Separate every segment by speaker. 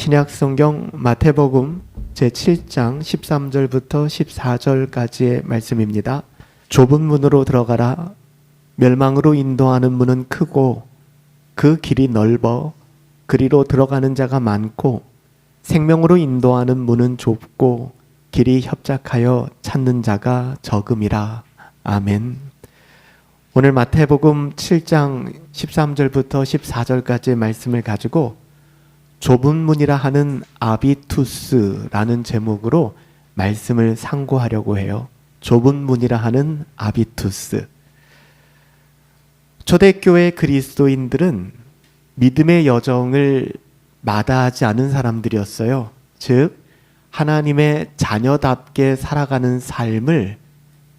Speaker 1: 신약성경 마태복음 제7장 13절부터 14절까지의 말씀입니다. 좁은 문으로 들어가라. 멸망으로 인도하는 문은 크고 그 길이 넓어 그리로 들어가는 자가 많고 생명으로 인도하는 문은 좁고 길이 협착하여 찾는 자가 적음이라. 아멘. 오늘 마태복음 7장 13절부터 14절까지의 말씀을 가지고 좁은 문이라 하는 아비투스라는 제목으로 말씀을 상고하려고 해요. 좁은 문이라 하는 아비투스. 초대교회 그리스도인들은 믿음의 여정을 마다하지 않은 사람들이었어요. 즉 하나님의 자녀답게 살아가는 삶을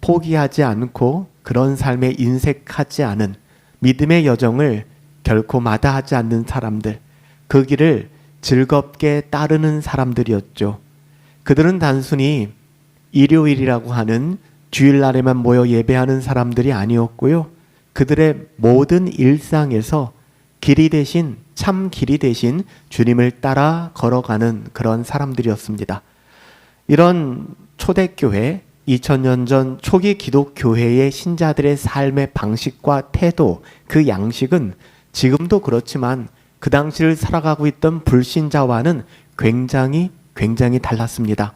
Speaker 1: 포기하지 않고 그런 삶에 인색하지 않은 믿음의 여정을 결코 마다하지 않는 사람들, 그 길을 즐겁게 따르는 사람들이었죠. 그들은 단순히 일요일이라고 하는 주일날에만 모여 예배하는 사람들이 아니었고요. 그들의 모든 일상에서 길이 대신, 참 길이 대신 주님을 따라 걸어가는 그런 사람들이었습니다. 이런 초대교회, 2000년 전 초기 기독교회의 신자들의 삶의 방식과 태도, 그 양식은 지금도 그렇지만 그 당시를 살아가고 있던 불신자와는 굉장히 달랐습니다.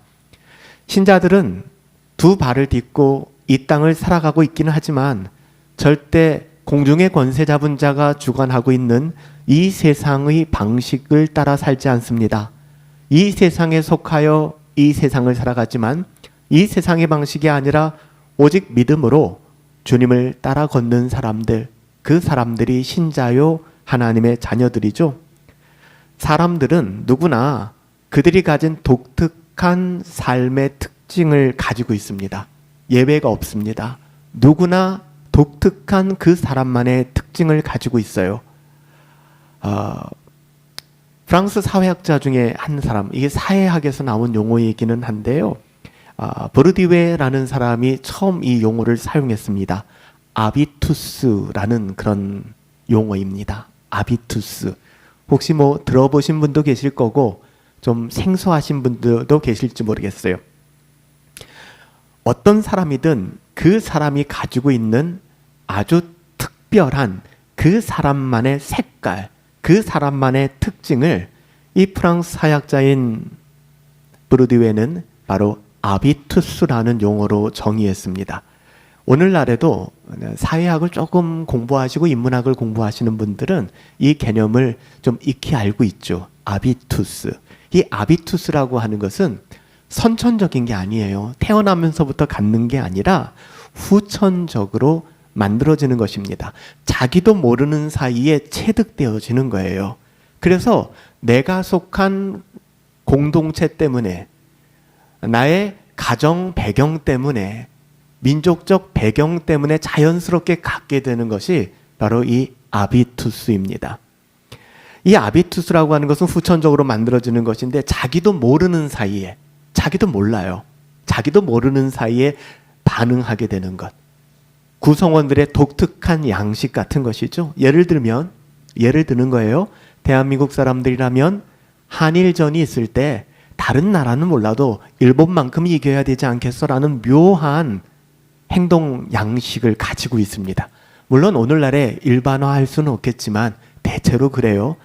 Speaker 1: 신자들은 두 발을 딛고 이 땅을 살아가고 있기는 하지만 절대 공중의 권세 잡은 자가 주관하고 있는 이 세상의 방식을 따라 살지 않습니다. 이 세상에 속하여 이 세상을 살아가지만 이 세상의 방식이 아니라 오직 믿음으로 주님을 따라 걷는 사람들, 그 사람들이 신자요 하나님의 자녀들이죠. 사람들은 누구나 그들이 가진 독특한 삶의 특징을 가지고 있습니다. 예외가 없습니다. 누구나 독특한 그 사람만의 특징을 가지고 있어요. 프랑스 사회학자 중에 한 사람, 이게 사회학에서 나온 용어이기는 한데요. 보르디웨라는 사람이 처음 이 용어를 사용했습니다. 아비투스라는 그런 용어입니다. 아비투스. 혹시 들어보신 분도 계실 거고 좀 생소하신 분들도 계실지 모르겠어요. 어떤 사람이든 그 사람이 가지고 있는 아주 특별한 그 사람만의 색깔, 그 사람만의 특징을 이 프랑스 사학자인 보르디웨는 바로 아비투스라는 용어로 정의했습니다. 오늘날에도 사회학을 조금 공부하시고 인문학을 공부하시는 분들은 이 개념을 좀 익히 알고 있죠. 아비투스. 이 아비투스라고 하는 것은 선천적인 게 아니에요. 태어나면서부터 갖는 게 아니라 후천적으로 만들어지는 것입니다. 자기도 모르는 사이에 체득되어지는 거예요. 그래서 내가 속한 공동체 때문에, 나의 가정 배경 때문에, 민족적 배경 때문에 자연스럽게 갖게 되는 것이 바로 이 아비투스입니다. 이 아비투스라고 하는 것은 후천적으로 만들어지는 것인데 자기도 모르는 사이에, 자기도 몰라요. 자기도 모르는 사이에 반응하게 되는 것. 구성원들의 독특한 양식 같은 것이죠. 예를 드는 거예요. 대한민국 사람들이라면 한일전이 있을 때 다른 나라는 몰라도 일본만큼 이겨야 되지 않겠어라는 묘한 행동 양식을 가지고 있습니다. 물론 오늘날에 일반화할 수는 없겠지만 대체로 그래요.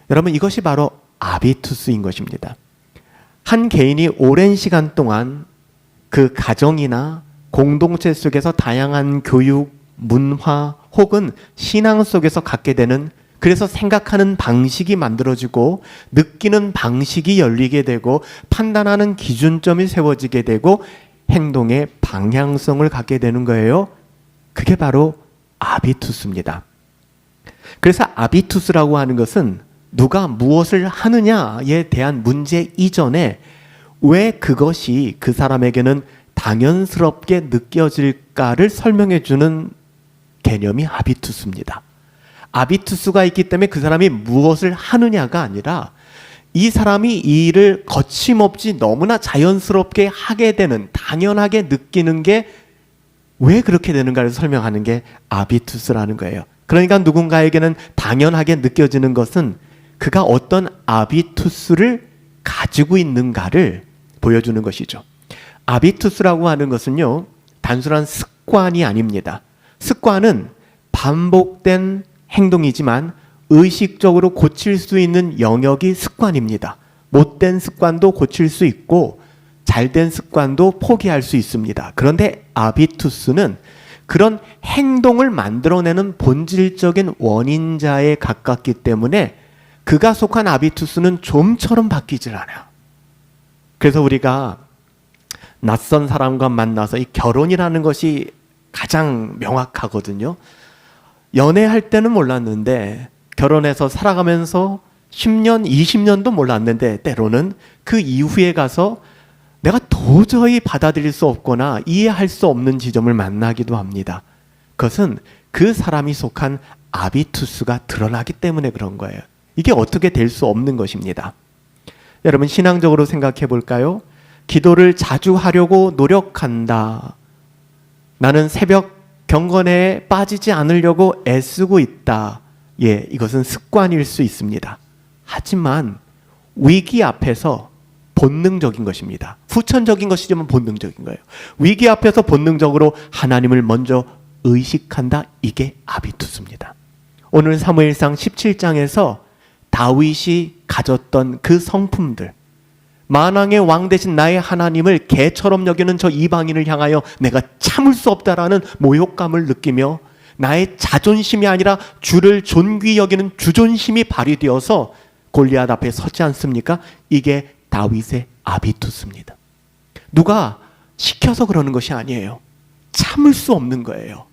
Speaker 1: 여러분, 이것이 바로 아비투스인 것입니다. 한 개인이 오랜 시간 동안 그 가정이나 공동체 속에서 다양한 교육, 문화 혹은 신앙 속에서 갖게 되는, 그래서 생각하는 방식이 만들어지고 느끼는 방식이 열리게 되고 판단하는 기준점이 세워지게 되고 행동의 방향성을 갖게 되는 거예요. 그게 바로 아비투스입니다. 그래서 아비투스라고 하는 것은 누가 무엇을 하느냐에 대한 문제 이전에 왜 그것이 그 사람에게는 당연스럽게 느껴질까를 설명해 주는 개념이 아비투스입니다. 아비투스가 있기 때문에 그 사람이 무엇을 하느냐가 아니라 이 사람이 이 일을 거침없이 너무나 자연스럽게 하게 되는, 당연하게 느끼는 게 왜 그렇게 되는가를 설명하는 게 아비투스라는 거예요. 그러니까 누군가에게는 당연하게 느껴지는 것은 그가 어떤 아비투스를 가지고 있는가를 보여주는 것이죠. 아비투스라고 하는 것은요, 단순한 습관이 아닙니다. 습관은 반복된 행동이지만 의식적으로 고칠 수 있는 영역이 습관입니다. 못된 습관도 고칠 수 있고 잘된 습관도 포기할 수 있습니다. 그런데 아비투스는 그런 행동을 만들어내는 본질적인 원인자에 가깝기 때문에 그가 속한 아비투스는 좀처럼 바뀌질 않아요. 그래서 우리가 낯선 사람과 만나서 이 결혼이라는 것이 가장 명확하거든요. 연애할 때는 몰랐는데 결혼해서 살아가면서 10년, 20년도 몰랐는데 때로는 그 이후에 가서 내가 도저히 받아들일 수 없거나 이해할 수 없는 지점을 만나기도 합니다. 그것은 그 사람이 속한 아비투스가 드러나기 때문에 그런 거예요. 이게 어떻게 될 수 없는 것입니다. 여러분, 신앙적으로 생각해 볼까요? 기도를 자주 하려고 노력한다. 나는 새벽 경건에 빠지지 않으려고 애쓰고 있다. 예, 이것은 습관일 수 있습니다. 하지만 위기 앞에서 본능적인 것입니다. 후천적인 것이지만 본능적인 거예요. 위기 앞에서 본능적으로 하나님을 먼저 의식한다. 이게 아비투스입니다. 오늘 사무엘상 17장에서 다윗이 가졌던 그 성품들, 만왕의 왕 대신 나의 하나님을 개처럼 여기는 저 이방인을 향하여 내가 참을 수 없다라는 모욕감을 느끼며 나의 자존심이 아니라 주를 존귀히 여기는 주존심이 발휘되어서 골리앗 앞에 서지 않습니까? 이게 다윗의 아비투스입니다. 누가 시켜서 그러는 것이 아니에요. 참을 수 없는 거예요.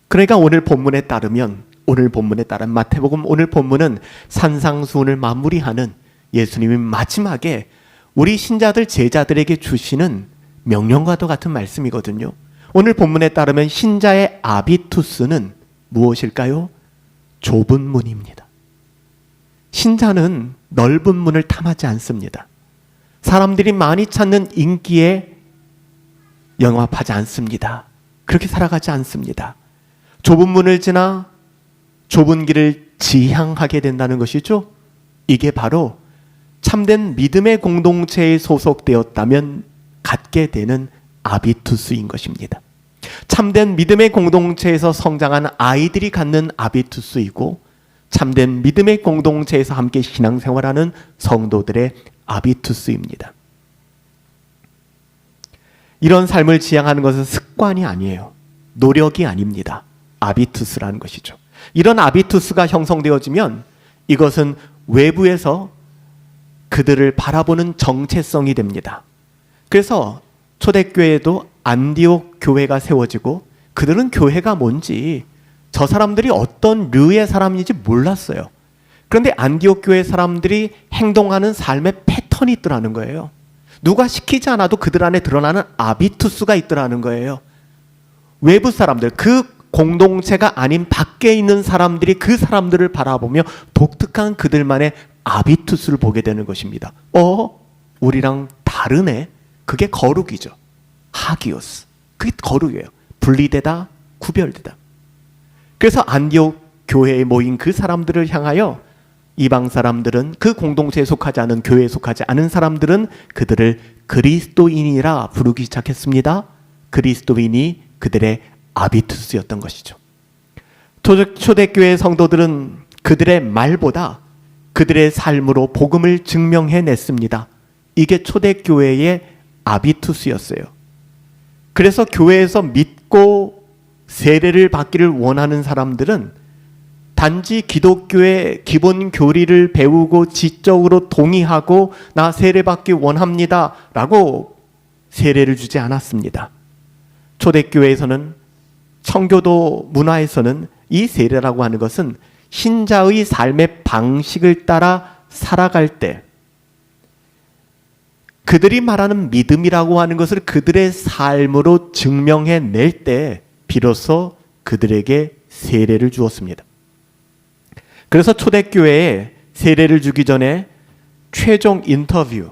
Speaker 1: 그러니까 오늘 본문에 따른 마태복음 오늘 본문은 산상수훈을 마무리하는 예수님이 마지막에 우리 신자들 제자들에게 주시는 명령과도 같은 말씀이거든요. 오늘 본문에 따르면 신자의 아비투스는 무엇일까요? 좁은 문입니다. 신자는 넓은 문을 탐하지 않습니다. 사람들이 많이 찾는 인기에 영합하지 않습니다. 그렇게 살아가지 않습니다. 좁은 문을 지나 좁은 길을 지향하게 된다는 것이죠. 이게 바로 참된 믿음의 공동체에 소속되었다면 갖게 되는 아비투스인 것입니다. 참된 믿음의 공동체에서 성장한 아이들이 갖는 아비투스이고 참된 믿음의 공동체에서 함께 신앙생활하는 성도들의 아비투스입니다. 이런 삶을 지향하는 것은 습관이 아니에요. 노력이 아닙니다. 아비투스라는 것이죠. 이런 아비투스가 형성되어지면 이것은 외부에서 그들을 바라보는 정체성이 됩니다. 그래서 초대교회에도 안디옥 교회가 세워지고 그들은 교회가 뭔지 저 사람들이 어떤 류의 사람인지 몰랐어요. 그런데 안디옥 교회 사람들이 행동하는 삶의 패턴이 있더라는 거예요. 누가 시키지 않아도 그들 안에 드러나는 아비투스가 있더라는 거예요. 외부 사람들, 그 공동체가 아닌 밖에 있는 사람들이 그 사람들을 바라보며 독특한 그들만의 아비투스를 보게 되는 것입니다. 우리랑 다르네. 그게 거룩이죠. 하기오스. 그게 거룩이에요. 분리되다, 구별되다. 그래서 안디옥 교회에 모인 그 사람들을 향하여 이방 사람들은, 그 공동체에 속하지 않은, 교회에 속하지 않은 사람들은 그들을 그리스도인이라 부르기 시작했습니다. 그리스도인이 그들의 아비투스였던 것이죠. 초대교회 성도들은 그들의 말보다 그들의 삶으로 복음을 증명해냈습니다. 이게 초대교회의 아비투스였어요. 그래서 교회에서 믿고 세례를 받기를 원하는 사람들은 단지 기독교의 기본 교리를 배우고 지적으로 동의하고 나 세례 받기 원합니다 라고 세례를 주지 않았습니다. 초대교회에서는, 청교도 문화에서는 이 세례라고 하는 것은 신자의 삶의 방식을 따라 살아갈 때 그들이 말하는 믿음이라고 하는 것을 그들의 삶으로 증명해낼 때 비로소 그들에게 세례를 주었습니다. 그래서 초대교회에 세례를 주기 전에 최종 인터뷰,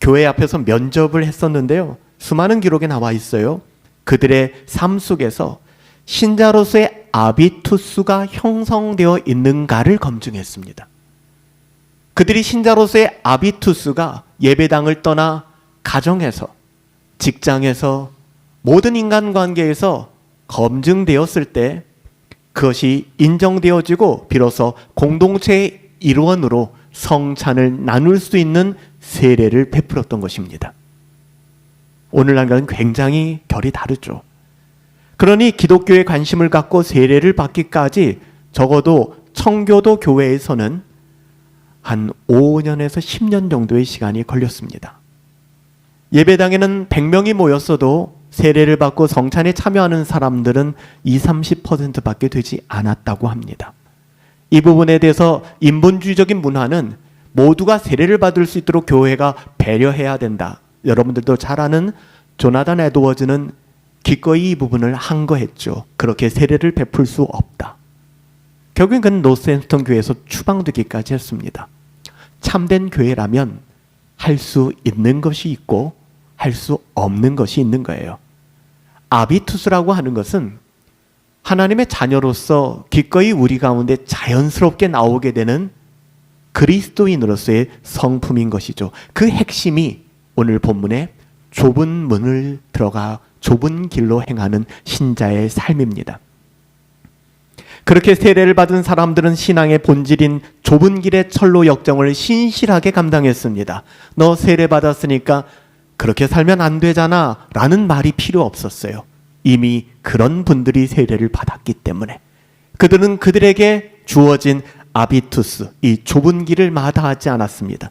Speaker 1: 교회 앞에서 면접을 했었는데요. 수많은 기록에 나와 있어요. 그들의 삶 속에서 신자로서의 아비투스가 형성되어 있는가를 검증했습니다. 그들이 신자로서의 아비투스가 예배당을 떠나 가정에서, 직장에서, 모든 인간관계에서 검증되었을 때 그것이 인정되어지고 비로소 공동체의 일원으로 성찬을 나눌 수 있는 세례를 베풀었던 것입니다. 오늘날과는 굉장히 결이 다르죠. 그러니 기독교에 관심을 갖고 세례를 받기까지 적어도 청교도 교회에서는 한 5년에서 10년 정도의 시간이 걸렸습니다. 예배당에는 100명이 모였어도 세례를 받고 성찬에 참여하는 사람들은 20-30%밖에 되지 않았다고 합니다. 이 부분에 대해서 인본주의적인 문화는 모두가 세례를 받을 수 있도록 교회가 배려해야 된다. 여러분들도 잘 아는 조나단 에드워즈는 기꺼이 이 부분을 항거했죠. 그렇게 세례를 베풀 수 없다. 결국엔 그는 노스햄프턴 교회에서 추방되기까지 했습니다. 참된 교회라면 할 수 있는 것이 있고 할 수 없는 것이 있는 거예요. 아비투스라고 하는 것은 하나님의 자녀로서 기꺼이 우리 가운데 자연스럽게 나오게 되는 그리스도인으로서의 성품인 것이죠. 그 핵심이 오늘 본문의 좁은 문을 들어가 좁은 길로 행하는 신자의 삶입니다. 그렇게 세례를 받은 사람들은 신앙의 본질인 좁은 길의 철로 역정을 신실하게 감당했습니다. 너 세례 받았으니까 그렇게 살면 안 되잖아 라는 말이 필요 없었어요. 이미 그런 분들이 세례를 받았기 때문에 그들은 그들에게 주어진 아비투스, 이 좁은 길을 마다하지 않았습니다.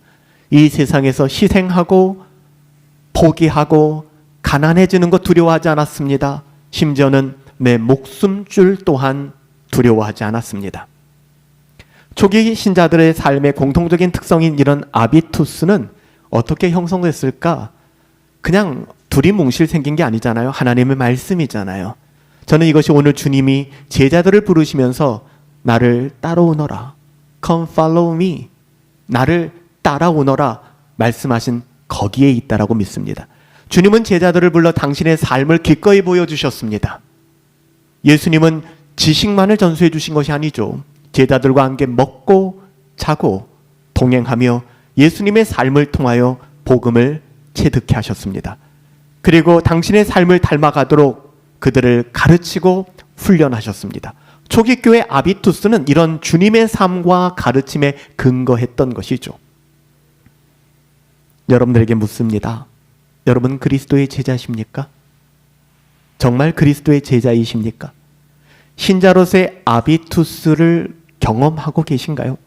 Speaker 1: 이 세상에서 희생하고 포기하고 가난해지는 것 두려워하지 않았습니다. 심지어는 내 목숨줄 또한 두려워하지 않았습니다. 초기 신자들의 삶의 공통적인 특성인 이런 아비투스는 어떻게 형성됐을까? 그냥 둘이 뭉실 생긴 게 아니잖아요. 하나님의 말씀이잖아요. 저는 이것이 오늘 주님이 제자들을 부르시면서 나를 따라오너라, Come follow me, 나를 따라오너라 말씀하신 거기에 있다라고 믿습니다. 주님은 제자들을 불러 당신의 삶을 기꺼이 보여주셨습니다. 예수님은 지식만을 전수해 주신 것이 아니죠. 제자들과 함께 먹고 자고 동행하며 예수님의 삶을 통하여 복음을 체득케 하셨습니다. 그리고 당신의 삶을 닮아가도록 그들을 가르치고 훈련하셨습니다. 초기 교회 아비투스는 이런 주님의 삶과 가르침에 근거했던 것이죠. 여러분들에게 묻습니다. 여러분 그리스도의 제자십니까? 정말 그리스도의 제자이십니까? 신자로서의 아비투스를 경험하고 계신가요?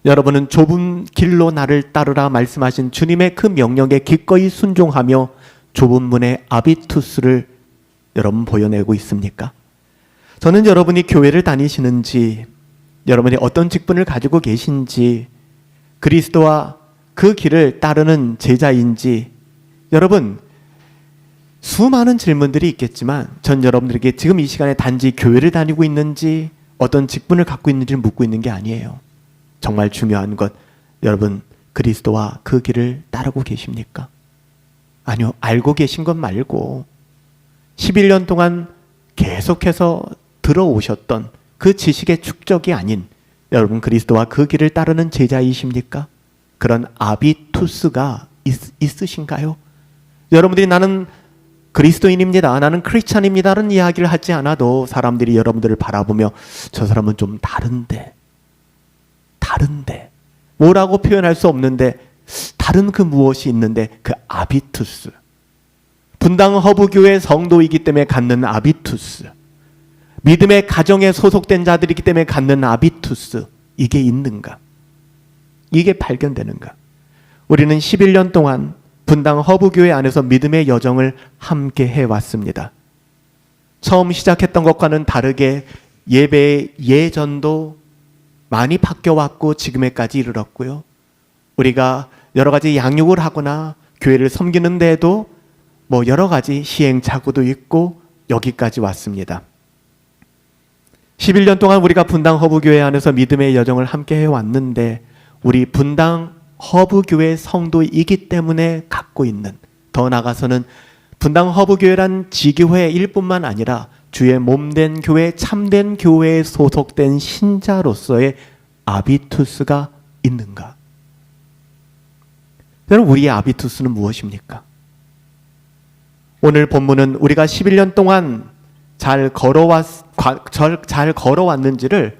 Speaker 1: 여러분은 좁은 길로 나를 따르라 말씀하신 주님의 그 명령에 기꺼이 순종하며 좁은 문의 아비투스를 여러분 보여내고 있습니까? 저는 여러분이 교회를 다니시는지, 여러분이 어떤 직분을 가지고 계신지, 그리스도와 그 길을 따르는 제자인지, 여러분 수많은 질문들이 있겠지만 전 여러분들에게 지금 이 시간에 단지 교회를 다니고 있는지 어떤 직분을 갖고 있는지를 묻고 있는 게 아니에요. 정말 중요한 것, 여러분 그리스도와 그 길을 따르고 계십니까? 아니요, 알고 계신 것 말고 11년 동안 계속해서 들어오셨던 그 지식의 축적이 아닌 여러분 그리스도와 그 길을 따르는 제자이십니까? 그런 아비투스가 있으신가요? 여러분들이 나는 그리스도인입니다, 나는 크리스찬입니다라는 이야기를 하지 않아도 사람들이 여러분들을 바라보며 저 사람은 좀 다른데 뭐라고 표현할 수 없는데 다른 그 무엇이 있는데 그 아비투스, 분당 허브교회 성도이기 때문에 갖는 아비투스, 믿음의 가정에 소속된 자들이기 때문에 갖는 아비투스, 이게 있는가? 이게 발견되는가? 우리는 11년 동안 분당 허브교회 안에서 믿음의 여정을 함께 해왔습니다. 처음 시작했던 것과는 다르게 예배의 예전도 많이 바뀌어왔고 지금에까지 이르렀고요. 우리가 여러 가지 양육을 하거나 교회를 섬기는 데에도 뭐 여러 가지 시행착오도 있고 여기까지 왔습니다. 11년 동안 우리가 분당 허브교회 안에서 믿음의 여정을 함께 해왔는데 우리 분당 허브교회 성도이기 때문에 갖고 있는, 더 나아가서는 분당 허브교회란 지교회일 뿐만 아니라 주의 몸된 교회, 참된 교회에 소속된 신자로서의 아비투스가 있는가? 여러분, 우리의 아비투스는 무엇입니까? 오늘 본문은 우리가 11년 동안 잘 걸어왔는지를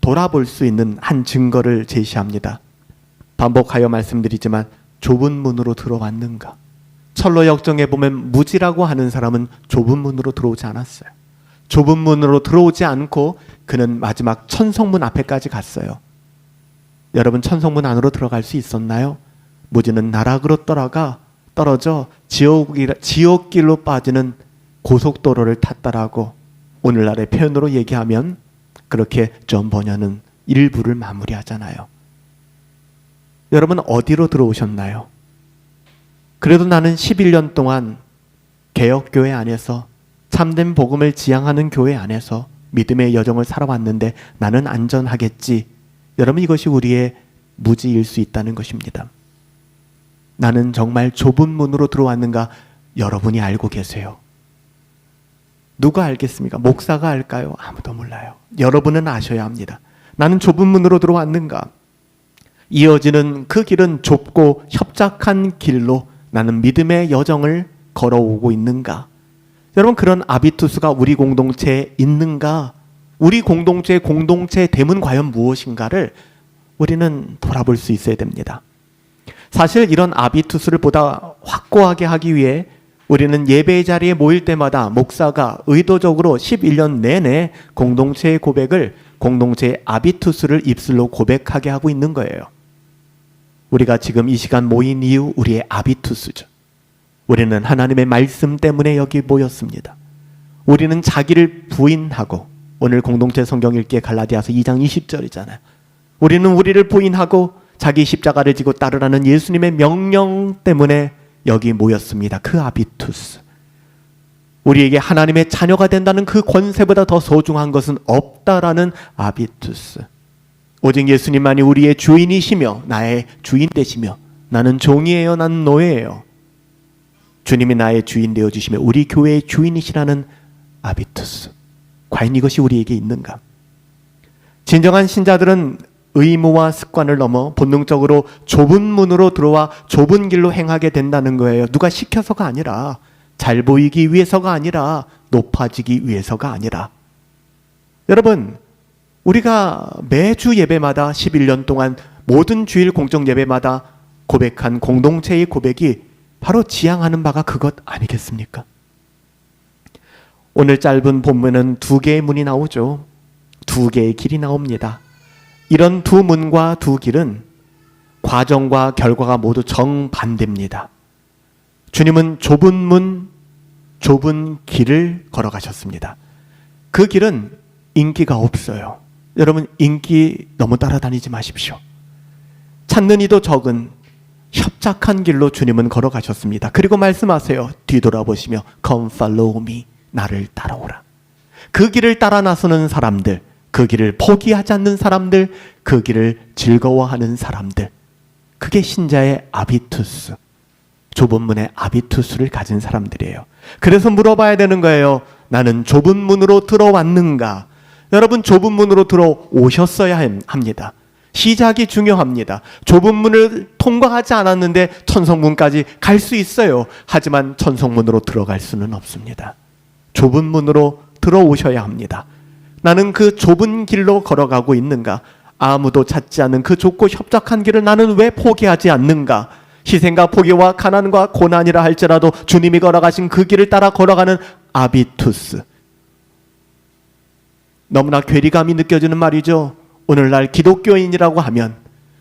Speaker 1: 돌아볼 수 있는 한 증거를 제시합니다. 반복하여 말씀드리지만 좁은 문으로 들어왔는가? 철로 역정에 보면 무지라고 하는 사람은 좁은 문으로 들어오지 않았어요. 좁은 문으로 들어오지 않고 그는 마지막 천성문 앞에까지 갔어요. 여러분, 천성문 안으로 들어갈 수 있었나요? 무지는 나락으로 떨어져 지옥길로 빠지는 고속도로를 탔다라고 오늘날의 표현으로 얘기하면 그렇게 존 버녀는 일부를 마무리하잖아요. 여러분, 어디로 들어오셨나요? 그래도 나는 11년 동안 개혁교회 안에서 참된 복음을 지향하는 교회 안에서 믿음의 여정을 살아왔는데 나는 안전하겠지. 여러분, 이것이 우리의 무지일 수 있다는 것입니다. 나는 정말 좁은 문으로 들어왔는가? 여러분이 알고 계세요. 누가 알겠습니까? 목사가 알까요? 아무도 몰라요. 여러분은 아셔야 합니다. 나는 좁은 문으로 들어왔는가? 이어지는 그 길은 좁고 협착한 길로 나는 믿음의 여정을 걸어오고 있는가? 여러분, 그런 아비투스가 우리 공동체에 있는가? 우리 공동체의 됨은 과연 무엇인가를 우리는 돌아볼 수 있어야 됩니다. 사실 이런 아비투스를 보다 확고하게 하기 위해 우리는 예배의 자리에 모일 때마다 목사가 의도적으로 11년 내내 공동체의 고백을, 공동체의 아비투스를 입술로 고백하게 하고 있는 거예요. 우리가 지금 이 시간 모인 이유, 우리의 아비투스죠. 우리는 하나님의 말씀 때문에 여기 모였습니다. 우리는 자기를 부인하고, 오늘 공동체 성경 읽기에 갈라디아서 2장 20절이잖아요. 우리는 우리를 부인하고 자기 십자가를 지고 따르라는 예수님의 명령 때문에 여기 모였습니다. 그 아비투스. 우리에게 하나님의 자녀가 된다는 그 권세보다 더 소중한 것은 없다라는 아비투스. 오직 예수님만이 우리의 주인이시며 나의 주인 되시며 나는 종이에요, 나는 노예예요. 주님이 나의 주인 되어주시며 우리 교회의 주인이시라는 아비투스. 과연 이것이 우리에게 있는가? 진정한 신자들은 의무와 습관을 넘어 본능적으로 좁은 문으로 들어와 좁은 길로 행하게 된다는 거예요. 누가 시켜서가 아니라, 잘 보이기 위해서가 아니라, 높아지기 위해서가 아니라. 여러분, 우리가 매주 예배마다 11년 동안 모든 주일 공적 예배마다 고백한 공동체의 고백이 바로 지향하는 바가 그것 아니겠습니까? 오늘 짧은 본문은 두 개의 문이 나오죠. 두 개의 길이 나옵니다. 이런 두 문과 두 길은 과정과 결과가 모두 정반대입니다. 주님은 좁은 문, 좁은 길을 걸어가셨습니다. 그 길은 인기가 없어요. 여러분, 인기 너무 따라다니지 마십시오. 찾는 이도 적은 협착한 길로 주님은 걸어가셨습니다. 그리고 말씀하세요. 뒤돌아보시며 Come follow me. 나를 따라오라. 그 길을 따라 나서는 사람들, 그 길을 포기하지 않는 사람들, 그 길을 즐거워하는 사람들, 그게 신자의 아비투스, 좁은 문의 아비투스를 가진 사람들이에요. 그래서 물어봐야 되는 거예요. 나는 좁은 문으로 들어왔는가? 여러분, 좁은 문으로 들어오셨어야 합니다. 시작이 중요합니다. 좁은 문을 통과하지 않았는데 천성문까지 갈 수 있어요. 하지만 천성문으로 들어갈 수는 없습니다. 좁은 문으로 들어오셔야 합니다. 나는 그 좁은 길로 걸어가고 있는가? 아무도 찾지 않는 그 좁고 협착한 길을 나는 왜 포기하지 않는가? 희생과 포기와 가난과 고난이라 할지라도 주님이 걸어가신 그 길을 따라 걸어가는 아비투스. 너무나 괴리감이 느껴지는 말이죠. 오늘날 기독교인이라고 하면,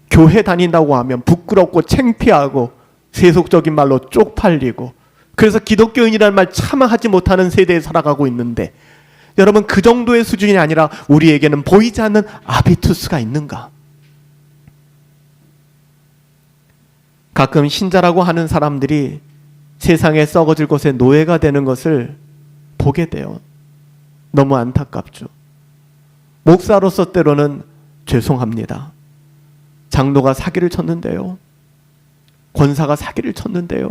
Speaker 1: 교회 다닌다고 하면 부끄럽고 창피하고 세속적인 말로 쪽팔리고, 그래서 기독교인이라는 말 차마 하지 못하는 세대에 살아가고 있는데, 여러분, 그 정도의 수준이 아니라 우리에게는 보이지 않는 아비투스가 있는가? 가끔 신자라고 하는 사람들이 세상에 썩어질 곳에 노예가 되는 것을 보게 돼요. 너무 안타깝죠. 목사로서 때로는 죄송합니다. 장로가 사기를 쳤는데요. 권사가 사기를 쳤는데요.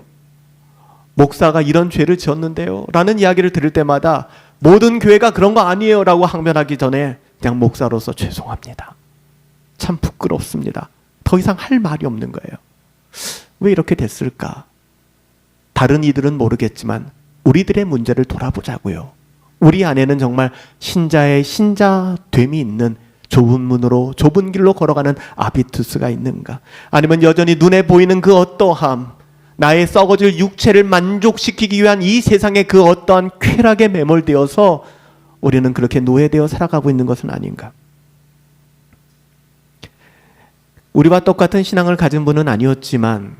Speaker 1: 목사가 이런 죄를 지었는데요. 라는 이야기를 들을 때마다 모든 교회가 그런 거 아니에요 라고 항변하기 전에 그냥 목사로서 죄송합니다. 참 부끄럽습니다. 더 이상 할 말이 없는 거예요. 왜 이렇게 됐을까? 다른 이들은 모르겠지만 우리들의 문제를 돌아보자고요. 우리 안에는 정말 신자의 신자됨이 있는 좁은 문으로 좁은 길로 걸어가는 아비투스가 있는가? 아니면 여전히 눈에 보이는 그 어떠함, 나의 썩어질 육체를 만족시키기 위한 이 세상의 그 어떠한 쾌락에 매몰되어서 우리는 그렇게 노예되어 살아가고 있는 것은 아닌가? 우리와 똑같은 신앙을 가진 분은 아니었지만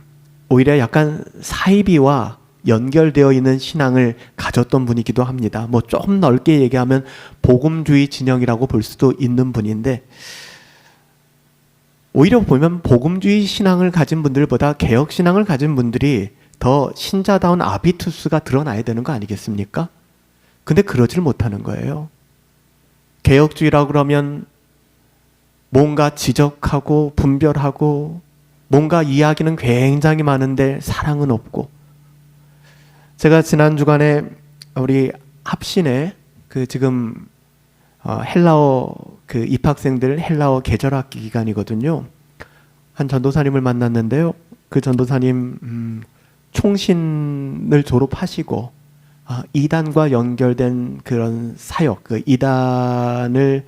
Speaker 1: 오히려 약간 사이비와 연결되어 있는 신앙을 가졌던 분이기도 합니다. 뭐 좀 넓게 얘기하면 복음주의 진영이라고 볼 수도 있는 분인데, 오히려 보면 복음주의 신앙을 가진 분들보다 개혁 신앙을 가진 분들이 더 신자다운 아비투스가 드러나야 되는 거 아니겠습니까? 근데 그러질 못하는 거예요. 개혁주의라고 그러면 뭔가 지적하고 분별하고 뭔가 이야기는 굉장히 많은데 사랑은 없고, 제가 지난 주간에 우리 합신에 그 지금 헬라어 그 입학생들 헬라어 계절학기 기간이거든요. 한 전도사님을 만났는데요. 그 전도사님 총신을 졸업하시고 이단과 연결된 그런 사역, 그 이단을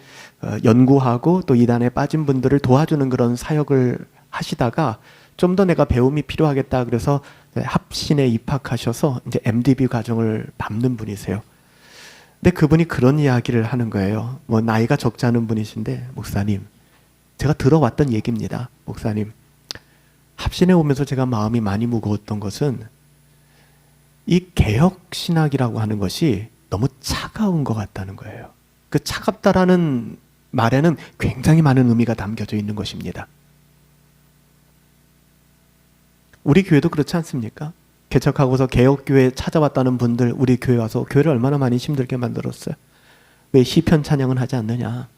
Speaker 1: 연구하고 또 이단에 빠진 분들을 도와주는 그런 사역을 하시다가 좀 더 내가 배움이 필요하겠다 그래서 합신에 입학하셔서 이제 MDB 과정을 밟는 분이세요. 근데 그분이 그런 이야기를 하는 거예요. 뭐 나이가 적지 않은 분이신데, 목사님, 제가 들어왔던 얘기입니다. 목사님, 합신에 오면서 제가 마음이 많이 무거웠던 것은 이 개혁 신학이라고 하는 것이 너무 차가운 것 같다는 거예요. 그 차갑다라는 말에는 굉장히 많은 의미가 담겨져 있는 것입니다. 우리 교회도 그렇지 않습니까? 개척하고서 개혁교회 찾아왔다는 분들, 우리 교회 와서 교회를 얼마나 많이 힘들게 만들었어요. 왜 시편 찬양은 하지 않느냐?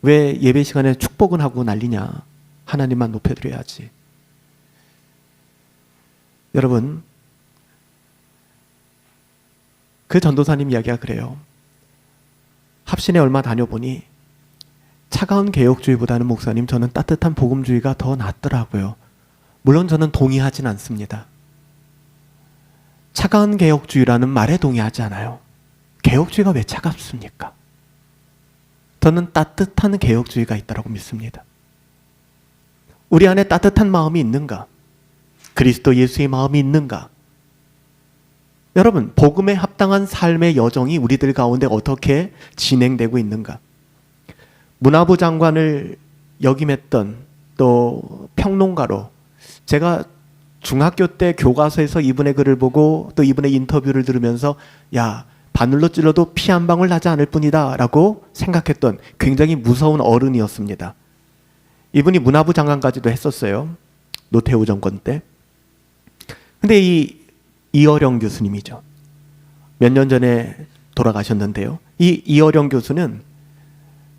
Speaker 1: 왜 예배 시간에 축복은 하고 난리냐? 하나님만 높여드려야지. 여러분, 그 전도사님 이야기가 그래요. 합신에 얼마 다녀보니 차가운 개혁주의보다는 목사님, 저는 따뜻한 복음주의가 더 낫더라고요. 물론 저는 동의하진 않습니다. 차가운 개혁주의라는 말에 동의하지 않아요. 개혁주의가 왜 차갑습니까? 저는 따뜻한 개혁주의가 있다고 믿습니다. 우리 안에 따뜻한 마음이 있는가? 그리스도 예수의 마음이 있는가? 여러분, 복음에 합당한 삶의 여정이 우리들 가운데 어떻게 진행되고 있는가? 문화부 장관을 역임했던 또 평론가로, 제가 중학교 때 교과서에서 이분의 글을 보고 또 이분의 인터뷰를 들으면서 야, 바늘로 찔러도 피 한 방울 나지 않을 뿐이다 라고 생각했던 굉장히 무서운 어른이었습니다. 이분이 문화부 장관까지도 했었어요. 노태우 정권 때. 근데 이어령 교수님이죠. 몇 년 전에 돌아가셨는데요. 이어령 교수는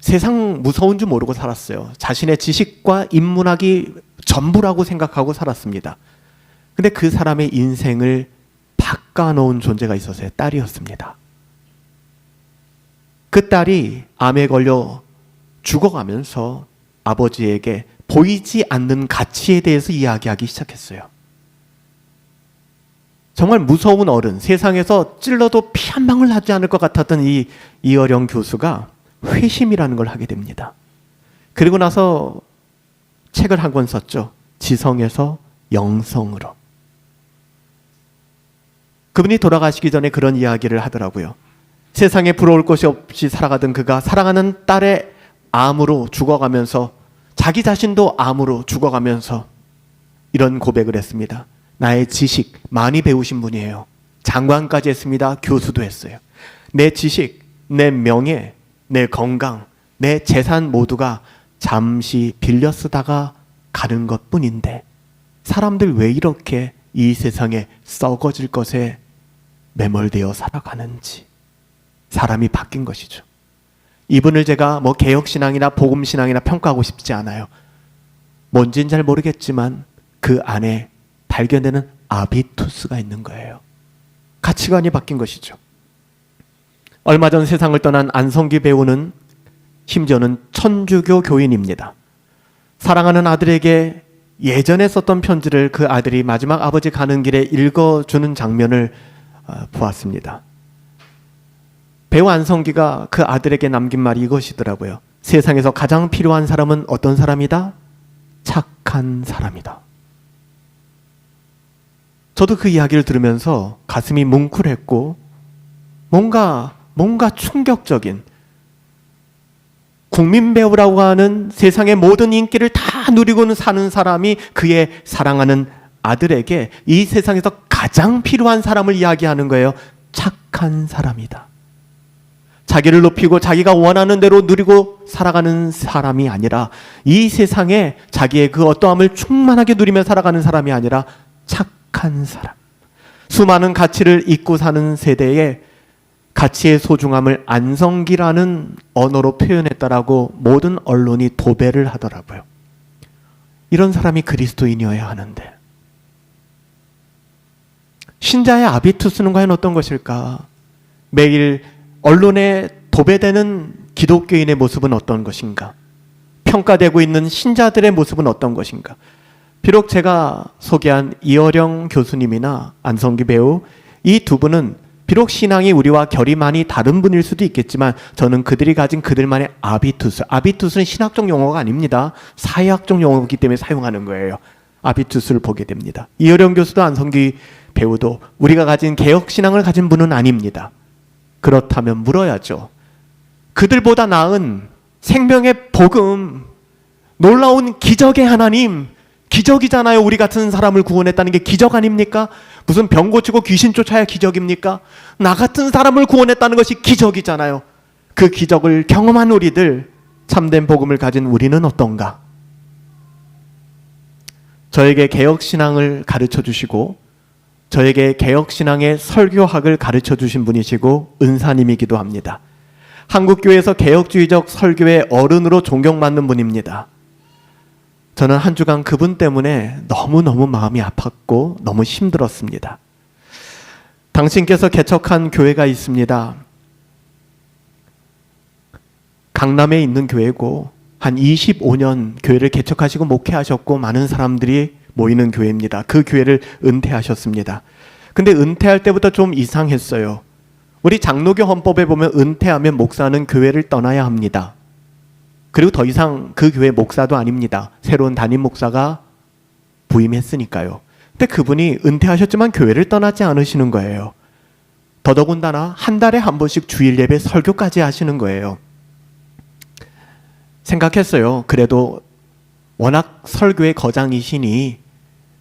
Speaker 1: 세상 무서운 줄 모르고 살았어요. 자신의 지식과 인문학이 전부라고 생각하고 살았습니다. 근데 그 사람의 인생을 바꿔놓은 존재가 있었어요. 딸이었습니다. 그 딸이 암에 걸려 죽어가면서 아버지에게 보이지 않는 가치에 대해서 이야기하기 시작했어요. 정말 무서운 어른, 세상에서 찔러도 피 한 방울 나지 않을 것 같았던 이어령 교수가 회심이라는 걸 하게 됩니다. 그리고 나서 책을 한 권 썼죠. 지성에서 영성으로. 그분이 돌아가시기 전에 그런 이야기를 하더라고요. 세상에 부러울 것이 없이 살아가던 그가 사랑하는 딸의 암으로 죽어가면서, 자기 자신도 암으로 죽어가면서 이런 고백을 했습니다. 나의 지식, 많이 배우신 분이에요. 장관까지 했습니다. 교수도 했어요. 내 지식, 내 명예, 내 건강, 내 재산 모두가 잠시 빌려 쓰다가 가는 것뿐인데 사람들 왜 이렇게 이 세상에 썩어질 것에 매몰되어 살아가는지. 사람이 바뀐 것이죠. 이분을 제가 뭐 개혁신앙이나 복음신앙이나 평가하고 싶지 않아요. 뭔지는 잘 모르겠지만 그 안에 발견되는 아비투스가 있는 거예요. 가치관이 바뀐 것이죠. 얼마 전 세상을 떠난 안성기 배우는 심지어는 천주교 교인입니다. 사랑하는 아들에게 예전에 썼던 편지를 그 아들이 마지막 아버지 가는 길에 읽어주는 장면을 보았습니다. 배우 안성기가 그 아들에게 남긴 말이 이것이더라고요. 세상에서 가장 필요한 사람은 어떤 사람이다? 착한 사람이다. 저도 그 이야기를 들으면서 가슴이 뭉클했고 뭔가 충격적인, 국민배우라고 하는 세상의 모든 인기를 다 누리고는 사는 사람이 그의 사랑하는 아들에게 이 세상에서 가장 필요한 사람을 이야기하는 거예요. 착한 사람이다. 자기를 높이고 자기가 원하는 대로 누리고 살아가는 사람이 아니라, 이 세상에 자기의 그 어떠함을 충만하게 누리며 살아가는 사람이 아니라 착한 사람. 수많은 가치를 잊고 사는 세대에 가치의 소중함을 안성기라는 언어로 표현했다라고 모든 언론이 도배를 하더라고요. 이런 사람이 그리스도인이어야 하는데, 신자의 아비투스는 과연 어떤 것일까? 매일 언론에 도배되는 기독교인의 모습은 어떤 것인가? 평가되고 있는 신자들의 모습은 어떤 것인가? 비록 제가 소개한 이어령 교수님이나 안성기 배우, 이 두 분은 비록 신앙이 우리와 결이 많이 다른 분일 수도 있겠지만 저는 그들이 가진 그들만의 아비투스는 신학적 용어가 아닙니다. 사회학적 용어이기 때문에 사용하는 거예요. 아비투스를 보게 됩니다. 이어령 교수도 안성기 배우도 우리가 가진 개혁신앙을 가진 분은 아닙니다. 그렇다면 물어야죠. 그들보다 나은 생명의 복음, 놀라운 기적의 하나님, 기적이잖아요. 우리 같은 사람을 구원했다는 게 기적 아닙니까? 무슨 병 고치고 귀신 쫓아야 기적입니까? 나 같은 사람을 구원했다는 것이 기적이잖아요. 그 기적을 경험한 우리들, 참된 복음을 가진 우리는 어떤가? 저에게 개혁신앙을 가르쳐 주시고 저에게 개혁신앙의 설교학을 가르쳐 주신 분이시고 은사님이기도 합니다. 한국교회에서 개혁주의적 설교의 어른으로 존경받는 분입니다. 저는 한 주간 그분 때문에 너무너무 마음이 아팠고 너무 힘들었습니다. 당신께서 개척한 교회가 있습니다. 강남에 있는 교회고 한 25년 교회를 개척하시고 목회하셨고 많은 사람들이 모이는 교회입니다. 그 교회를 은퇴하셨습니다. 근데 은퇴할 때부터 좀 이상했어요. 우리 장로교 헌법에 보면 은퇴하면 목사는 교회를 떠나야 합니다. 그리고 더 이상 그 교회 목사도 아닙니다. 새로운 담임 목사가 부임했으니까요. 근데 그분이 은퇴하셨지만 교회를 떠나지 않으시는 거예요. 더더군다나 한 달에 한 번씩 주일 예배 설교까지 하시는 거예요. 생각했어요. 그래도 워낙 설교의 거장이시니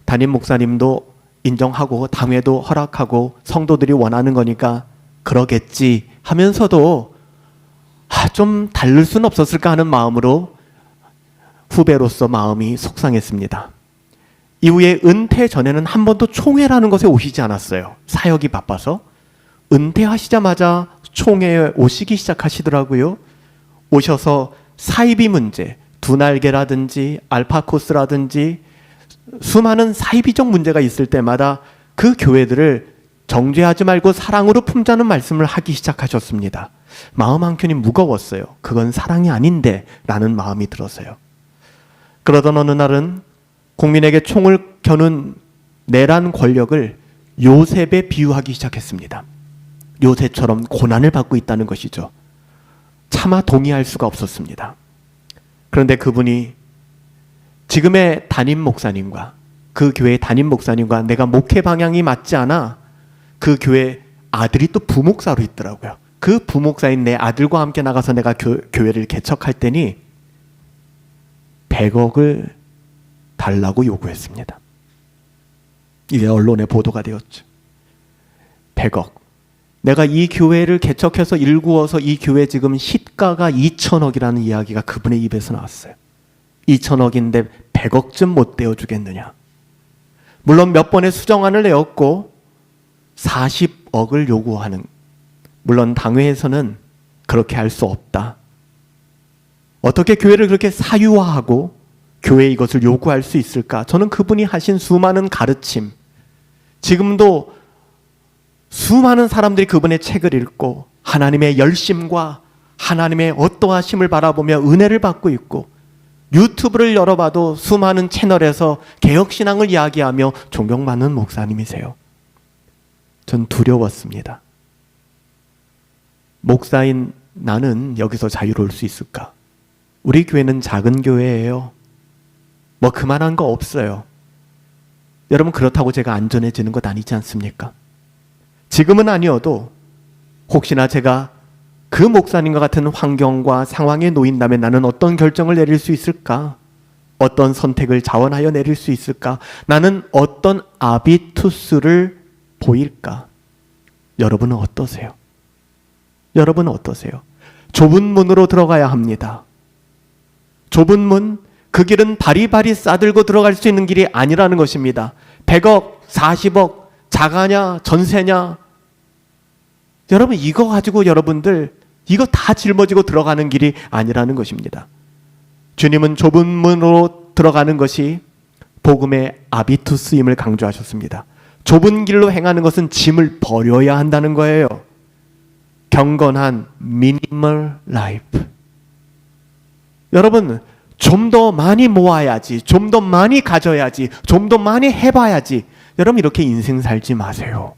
Speaker 1: 담임 목사님도 인정하고 당회도 허락하고 성도들이 원하는 거니까 그러겠지 하면서도 좀 다를 수는 없었을까 하는 마음으로 후배로서 마음이 속상했습니다. 이후에 은퇴 전에는 한 번도 총회라는 것에 오시지 않았어요. 사역이 바빠서. 은퇴하시자마자 총회에 오시기 시작하시더라고요. 오셔서 사이비 문제, 두날개라든지 알파코스라든지 수많은 사이비적 문제가 있을 때마다 그 교회들을 정죄하지 말고 사랑으로 품자는 말씀을 하기 시작하셨습니다. 마음 한켠이 무거웠어요. 그건 사랑이 아닌데 라는 마음이 들었어요. 그러던 어느 날은 국민에게 총을 겨눈 내란 권력을 요셉에 비유하기 시작했습니다. 요셉처럼 고난을 받고 있다는 것이죠. 차마 동의할 수가 없었습니다. 그런데 그분이 지금의 담임 목사님과 그 교회의 담임 목사님과 내가 목회 방향이 맞지 않아 그 교회 아들이 또 부목사로 있더라고요. 그 부목사인 내 아들과 함께 나가서 내가 교회를 개척할 때니 100억을 달라고 요구했습니다. 이게 언론에 보도가 되었죠. 100억. 내가 이 교회를 개척해서 일구어서 이 교회 지금 시가가 2천억이라는 이야기가 그분의 입에서 나왔어요. 2천억인데 100억쯤 못 떼어주겠느냐. 물론 몇 번의 수정안을 내었고 40억을 요구하는, 물론 당회에서는 그렇게 할 수 없다. 어떻게 교회를 그렇게 사유화하고 교회에 이것을 요구할 수 있을까? 저는 그분이 하신 수많은 가르침, 지금도 수많은 사람들이 그분의 책을 읽고 하나님의 열심과 하나님의 어떠하심을 바라보며 은혜를 받고 있고, 유튜브를 열어봐도 수많은 채널에서 개혁신앙을 이야기하며 존경받는 목사님이세요. 전 두려웠습니다. 목사인 나는 여기서 자유로울 수 있을까? 우리 교회는 작은 교회예요. 뭐 그만한 거 없어요. 여러분, 그렇다고 제가 안전해지는 것 아니지 않습니까? 지금은 아니어도 혹시나 제가 그 목사님과 같은 환경과 상황에 놓인다면 나는 어떤 결정을 내릴 수 있을까? 어떤 선택을 자원하여 내릴 수 있을까? 나는 어떤 아비투스를 보일까? 여러분은 어떠세요? 여러분은 어떠세요? 좁은 문으로 들어가야 합니다. 좁은 문, 그 길은 바리바리 싸들고 들어갈 수 있는 길이 아니라는 것입니다. 100억, 40억, 자가냐, 전세냐. 여러분, 이거 가지고 여러분들 이거 다 짊어지고 들어가는 길이 아니라는 것입니다. 주님은 좁은 문으로 들어가는 것이 복음의 아비투스임을 강조하셨습니다. 좁은 길로 행하는 것은 짐을 버려야 한다는 거예요. 경건한 미니멀 라이프. 여러분, 좀 더 많이 모아야지, 좀 더 많이 가져야지, 좀 더 많이 해봐야지. 여러분, 이렇게 인생 살지 마세요.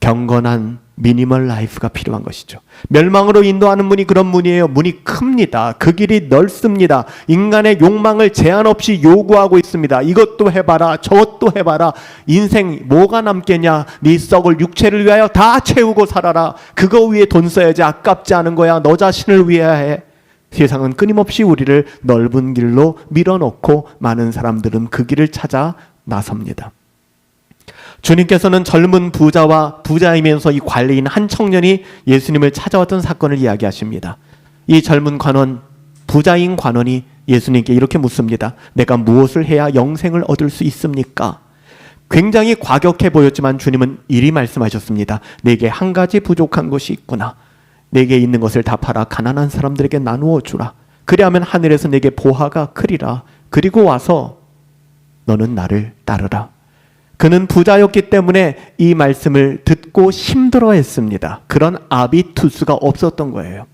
Speaker 1: 경건한 미니멀 라이프가 필요한 것이죠. 멸망으로 인도하는 문이 그런 문이에요. 문이 큽니다. 그 길이 넓습니다. 인간의 욕망을 제한 없이 요구하고 있습니다. 이것도 해봐라, 저것도 해봐라. 인생 뭐가 남겠냐? 네 썩을 육체를 위하여 다 채우고 살아라. 그거 위에 돈 써야지. 아깝지 않은 거야. 너 자신을 위해야 해. 세상은 끊임없이 우리를 넓은 길로 밀어넣고 많은 사람들은 그 길을 찾아 나섭니다. 주님께서는 젊은 부자와 부자이면서 이 관리인 한 청년이 예수님을 찾아왔던 사건을 이야기하십니다. 이 젊은 관원, 부자인 관원이 예수님께 이렇게 묻습니다. 내가 무엇을 해야 영생을 얻을 수 있습니까? 굉장히 과격해 보였지만 주님은 이리 말씀하셨습니다. 내게 한 가지 부족한 것이 있구나. 내게 있는 것을 다 팔아 가난한 사람들에게 나누어 주라. 그리하면 하늘에서 내게 보화가 크리라. 그리고 와서 너는 나를 따르라. 그는 부자였기 때문에 이 말씀을 듣고 힘들어했습니다. 그런 아비투스가 없었던 거예요.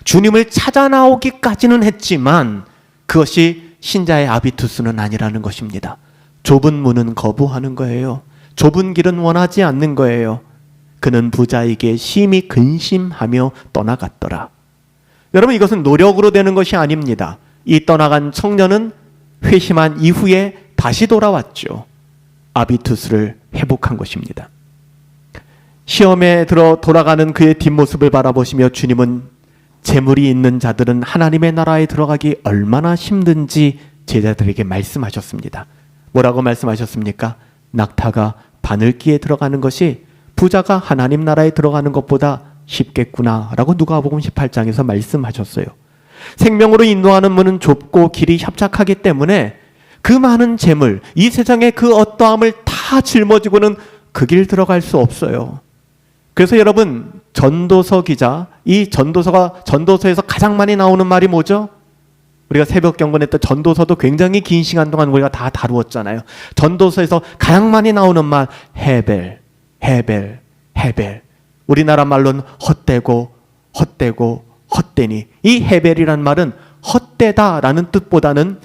Speaker 1: 주님을 찾아 나오기까지는 했지만 그것이 신자의 아비투스는 아니라는 것입니다. 좁은 문은 거부하는 거예요. 좁은 길은 원하지 않는 거예요. 그는 부자에게 심히 근심하며 떠나갔더라. 여러분, 이것은 노력으로 되는 것이 아닙니다. 이 떠나간 청년은 회심한 이후에 다시 돌아왔죠. 아비투스를 회복한 것입니다. 시험에 들어 돌아가는 그의 뒷모습을 바라보시며 주님은 재물이 있는 자들은 하나님의 나라에 들어가기 얼마나 힘든지 제자들에게 말씀하셨습니다. 뭐라고 말씀하셨습니까? 낙타가 바늘기에 들어가는 것이 부자가 하나님 나라에 들어가는 것보다 쉽겠구나 라고 누가복음 18장에서 말씀하셨어요. 생명으로 인도하는 문은 좁고 길이 협착하기 때문에 그 많은 재물, 이 세상의 그 어떠함을 다 짊어지고는 그 길 들어갈 수 없어요. 그래서 여러분, 전도서 기자, 이 전도서에서 가장 많이 나오는 말이 뭐죠? 우리가 새벽 경건했던 전도서도 굉장히 긴 시간 동안 우리가 다 다루었잖아요. 전도서에서 가장 많이 나오는 말, 헤벨, 헤벨, 헤벨. 우리나라 말로는 헛되고 헛되고 헛되니. 이 헤벨이란 말은 헛되다라는 뜻보다는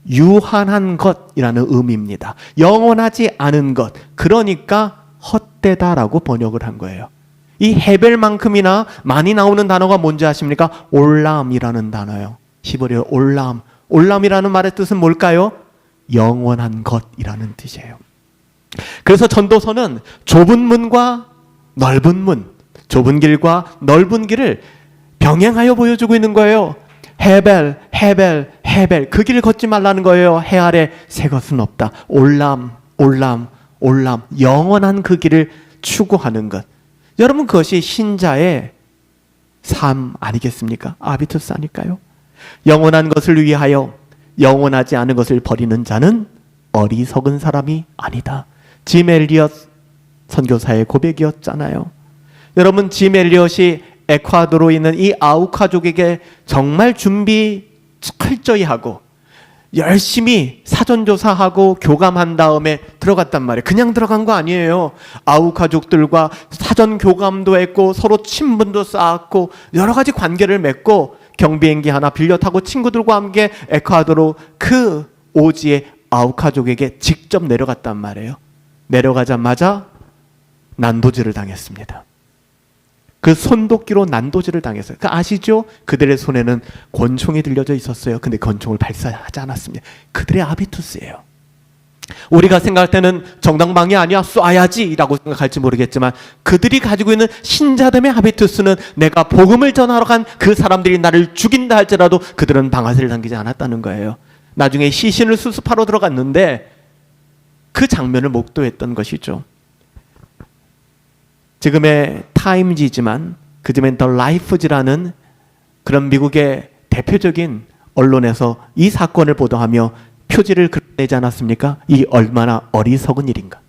Speaker 1: 유한한 것이라는 의미입니다. 영원하지 않은 것. 그러니까 헛되다라고 번역을 한 거예요. 이 헤벨만큼이나 많이 나오는 단어가 뭔지 아십니까? 올람이라는 단어예요. 히브리어 올람. 올람이라는 말의 뜻은 뭘까요? 영원한 것이라는 뜻이에요. 그래서 전도서는 좁은 문과 넓은 문, 좁은 길과 넓은 길을 병행하여 보여주고 있는 거예요. 헤벨, 헤벨, 헤벨. 그 길을 걷지 말라는 거예요. 해 아래 새 것은 없다. 올람, 올람, 올람. 영원한 그 길을 추구하는 것. 여러분, 그것이 신자의 삶 아니겠습니까? 아비투스 아닐까요? 영원한 것을 위하여 영원하지 않은 것을 버리는 자는 어리석은 사람이 아니다. 짐 엘리엇 선교사의 고백이었잖아요. 여러분, 짐 엘리엇이 에콰도르에 있는 이 아우카족에게 정말 준비 철저히 하고 열심히 사전조사하고 교감한 다음에 들어갔단 말이에요. 그냥 들어간 거 아니에요. 아우 가족들과 사전 교감도 했고 서로 친분도 쌓았고 여러 가지 관계를 맺고 경비행기 하나 빌려 타고 친구들과 함께 에콰도르 그 오지의 아우 가족에게 직접 내려갔단 말이에요. 내려가자마자 난도질을 당했습니다. 그 손도끼로 난도질을 당했어요. 아시죠? 그들의 손에는 권총이 들려져 있었어요. 근데 권총을 발사하지 않았습니다. 그들의 아비투스예요. 우리가 생각할 때는 정당방위 아니야 쏴야지 라고 생각할지 모르겠지만 그들이 가지고 있는 신자됨의 하비투스는 내가 복음을 전하러 간 그 사람들이 나를 죽인다 할지라도 그들은 방아쇠를 당기지 않았다는 거예요. 나중에 시신을 수습하러 들어갔는데 그 장면을 목도했던 것이죠. 지금의 타임지지만 그즈음엔 더 라이프지라는 그런 미국의 대표적인 언론에서 이 사건을 보도하며 표지를 내지 않았습니까? 이 얼마나 어리석은 일인가.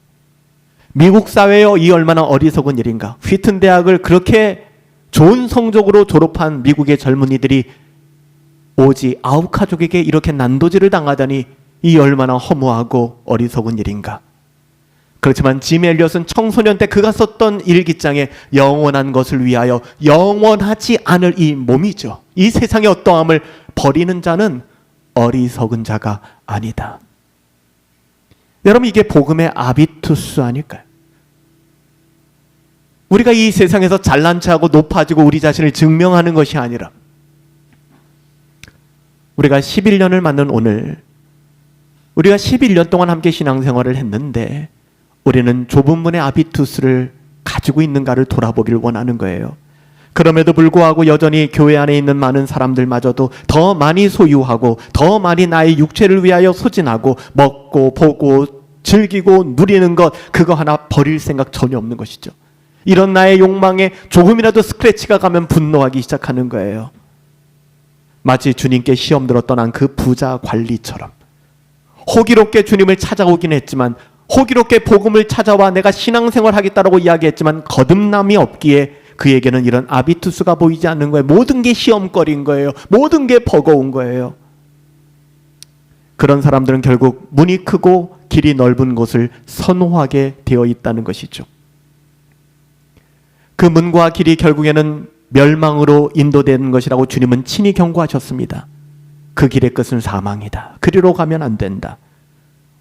Speaker 1: 미국 사회요, 이 얼마나 어리석은 일인가. 휘튼 대학을 그렇게 좋은 성적으로 졸업한 미국의 젊은이들이 오지 아홉 가족에게 이렇게 난도질을 당하다니 이 얼마나 허무하고 어리석은 일인가. 그렇지만 짐 엘리엇은 청소년 때 그가 썼던 일기장에 영원한 것을 위하여 영원하지 않을 이 몸이죠. 이 세상의 어떠함을 버리는 자는 어리석은 자가 아니다. 여러분 이게 복음의 아비투스 아닐까요? 우리가 이 세상에서 잘난 체하고 높아지고 우리 자신을 증명하는 것이 아니라 우리가 11년을 맞는 오늘 우리가 11년 동안 함께 신앙생활을 했는데 우리는 좁은 문의 아비투스를 가지고 있는가를 돌아보기를 원하는 거예요. 그럼에도 불구하고 여전히 교회 안에 있는 많은 사람들마저도 더 많이 소유하고 더 많이 나의 육체를 위하여 소진하고 먹고 보고 즐기고 누리는 것 그거 하나 버릴 생각 전혀 없는 것이죠. 이런 나의 욕망에 조금이라도 스크래치가 가면 분노하기 시작하는 거예요. 마치 주님께 시험 들어 떠난 그 부자 관리처럼 호기롭게 주님을 찾아오긴 했지만 호기롭게 복음을 찾아와 내가 신앙생활 하겠다라고 이야기했지만 거듭남이 없기에 그에게는 이런 아비투스가 보이지 않는 거예요. 모든 게 시험거리인 거예요. 모든 게 버거운 거예요. 그런 사람들은 결국 문이 크고 길이 넓은 곳을 선호하게 되어 있다는 것이죠. 그 문과 길이 결국에는 멸망으로 인도되는 것이라고 주님은 친히 경고하셨습니다. 그 길의 끝은 사망이다. 그리로 가면 안 된다.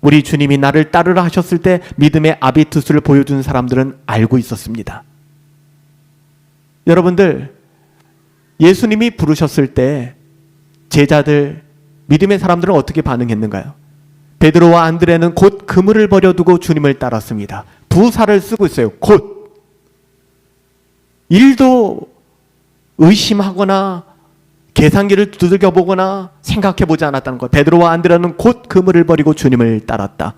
Speaker 1: 우리 주님이 나를 따르라 하셨을 때 믿음의 아비투스를 보여준 사람들은 알고 있었습니다. 여러분들 예수님이 부르셨을 때 제자들 믿음의 사람들은 어떻게 반응했는가요? 베드로와 안드레는 곧 그물을 버려두고 주님을 따랐습니다. 부사를 쓰고 있어요. 곧. 일도 의심하거나 계산기를 두들겨보거나 생각해보지 않았다는 것. 베드로와 안드레는 곧 그물을 버리고 주님을 따랐다.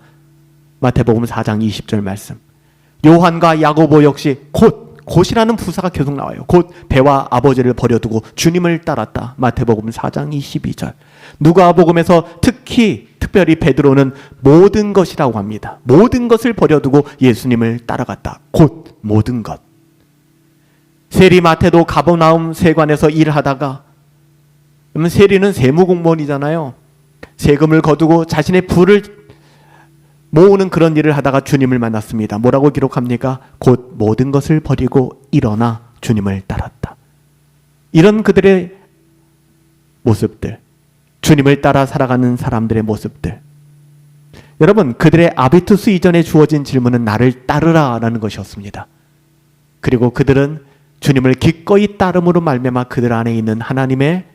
Speaker 1: 마태복음 4장 20절 말씀. 요한과 야고보 역시 곧이라는 부사가 계속 나와요. 곧 배와 아버지를 버려두고 주님을 따랐다. 마태복음 4장 22절. 누가복음에서 특별히 베드로는 모든 것이라고 합니다. 모든 것을 버려두고 예수님을 따라갔다. 곧 모든 것. 세리마태도 가버나움 세관에서 일하다가 그러면 세리는 세무공무원이잖아요. 세금을 거두고 자신의 부를 모으는 그런 일을 하다가 주님을 만났습니다. 뭐라고 기록합니까? 곧 모든 것을 버리고 일어나 주님을 따랐다. 이런 그들의 모습들, 주님을 따라 살아가는 사람들의 모습들. 여러분, 그들의 아비투스 이전에 주어진 질문은 나를 따르라 라는 것이었습니다. 그리고 그들은 주님을 기꺼이 따름으로 말미암아 그들 안에 있는 하나님의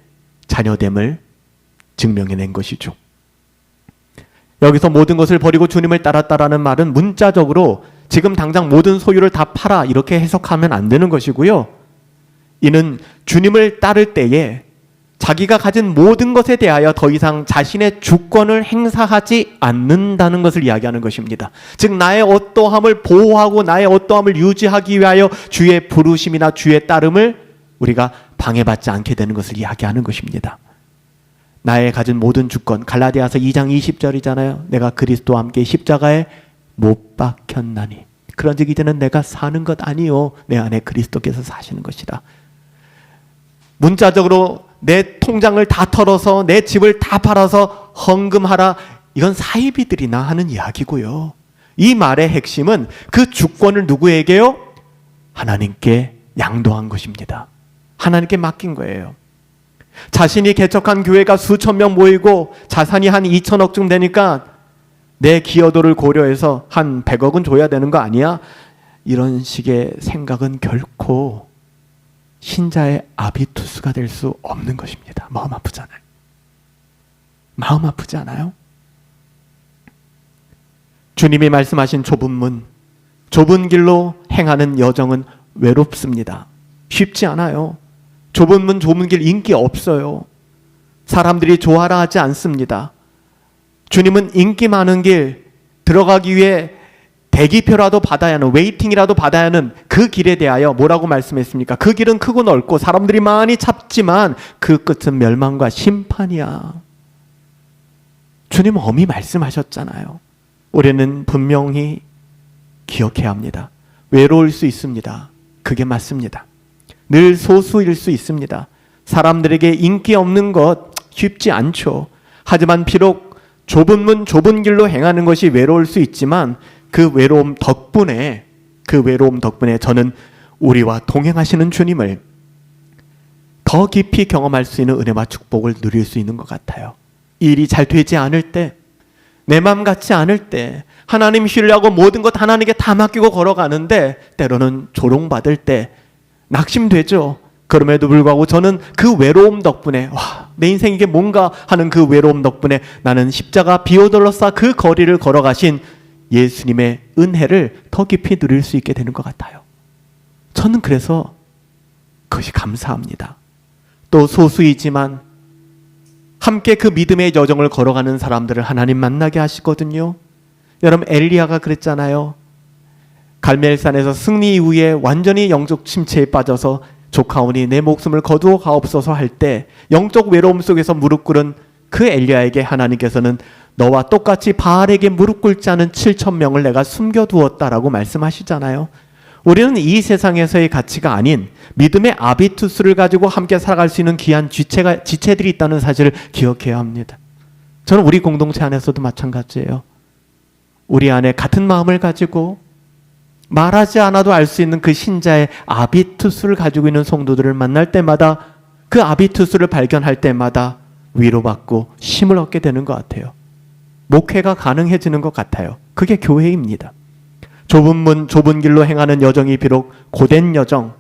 Speaker 1: 자녀됨을 증명해낸 것이죠. 여기서 모든 것을 버리고 주님을 따랐다라는 말은 문자적으로 지금 당장 모든 소유를 다 팔아 이렇게 해석하면 안 되는 것이고요. 이는 주님을 따를 때에 자기가 가진 모든 것에 대하여 더 이상 자신의 주권을 행사하지 않는다는 것을 이야기하는 것입니다. 즉 나의 어떠함을 보호하고 나의 어떠함을 유지하기 위하여 주의 부르심이나 주의 따름을 우리가 방해받지 않게 되는 것을 이야기하는 것입니다. 나의 가진 모든 주권, 갈라디아서 2장 20절이잖아요. 내가 그리스도와 함께 십자가에 못 박혔나니 그런즉 이제는 내가 사는 것 아니요 내 안에 그리스도께서 사시는 것이다. 문자적으로 내 통장을 다 털어서 내 집을 다 팔아서 헌금하라. 이건 사이비들이나 하는 이야기고요. 이 말의 핵심은 그 주권을 누구에게요? 하나님께 양도한 것입니다. 하나님께 맡긴 거예요. 자신이 개척한 교회가 수천 명 모이고 자산이 한 2천억쯤 되니까 내 기여도를 고려해서 한 100억은 줘야 되는 거 아니야? 이런 식의 생각은 결코 신자의 아비투스가 될 수 없는 것입니다. 마음 아프잖아요. 마음 아프지 않아요? 주님이 말씀하신 좁은 문, 좁은 길로 행하는 여정은 외롭습니다. 쉽지 않아요. 좁은 문, 좁은 길 인기 없어요. 사람들이 좋아라 하지 않습니다. 주님은 인기 많은 길 들어가기 위해 대기표라도 받아야 하는, 웨이팅이라도 받아야 하는 그 길에 대하여 뭐라고 말씀했습니까? 그 길은 크고 넓고 사람들이 많이 찾지만 그 끝은 멸망과 심판이야. 주님은 엄히 말씀하셨잖아요. 우리는 분명히 기억해야 합니다. 외로울 수 있습니다. 그게 맞습니다. 늘 소수일 수 있습니다. 사람들에게 인기 없는 것 쉽지 않죠. 하지만 비록 좁은 문, 좁은 길로 행하는 것이 외로울 수 있지만 그 외로움 덕분에 저는 우리와 동행하시는 주님을 더 깊이 경험할 수 있는 은혜와 축복을 누릴 수 있는 것 같아요. 일이 잘 되지 않을 때, 내 마음 같지 않을 때, 하나님 신뢰하고 모든 것 하나님께 다 맡기고 걸어가는데 때로는 조롱받을 때 낙심되죠. 그럼에도 불구하고 저는 그 외로움 덕분에 내 인생 이게 뭔가 하는 그 외로움 덕분에 나는 십자가 비오돌로사 그 거리를 걸어가신 예수님의 은혜를 더 깊이 누릴 수 있게 되는 것 같아요. 저는 그래서 그것이 감사합니다. 또 소수이지만 함께 그 믿음의 여정을 걸어가는 사람들을 하나님 만나게 하시거든요. 여러분 엘리야가 그랬잖아요. 갈멜산에서 승리 이후에 완전히 영적 침체에 빠져서 조카오니 내 목숨을 거두어 가옵소서 할 때 영적 외로움 속에서 무릎 꿇은 그 엘리야에게 하나님께서는 너와 똑같이 바알에게 무릎 꿇지 않은 7,000명을 내가 숨겨두었다라고 말씀하시잖아요. 우리는 이 세상에서의 가치가 아닌 믿음의 아비투스를 가지고 함께 살아갈 수 있는 귀한 지체들이 있다는 사실을 기억해야 합니다. 저는 우리 공동체 안에서도 마찬가지예요. 우리 안에 같은 마음을 가지고 말하지 않아도 알 수 있는 그 신자의 아비투스를 가지고 있는 성도들을 만날 때마다 그 아비투스를 발견할 때마다 위로받고 힘을 얻게 되는 것 같아요. 목회가 가능해지는 것 같아요. 그게 교회입니다. 좁은 문, 좁은 길로 행하는 여정이 비록 고된 여정,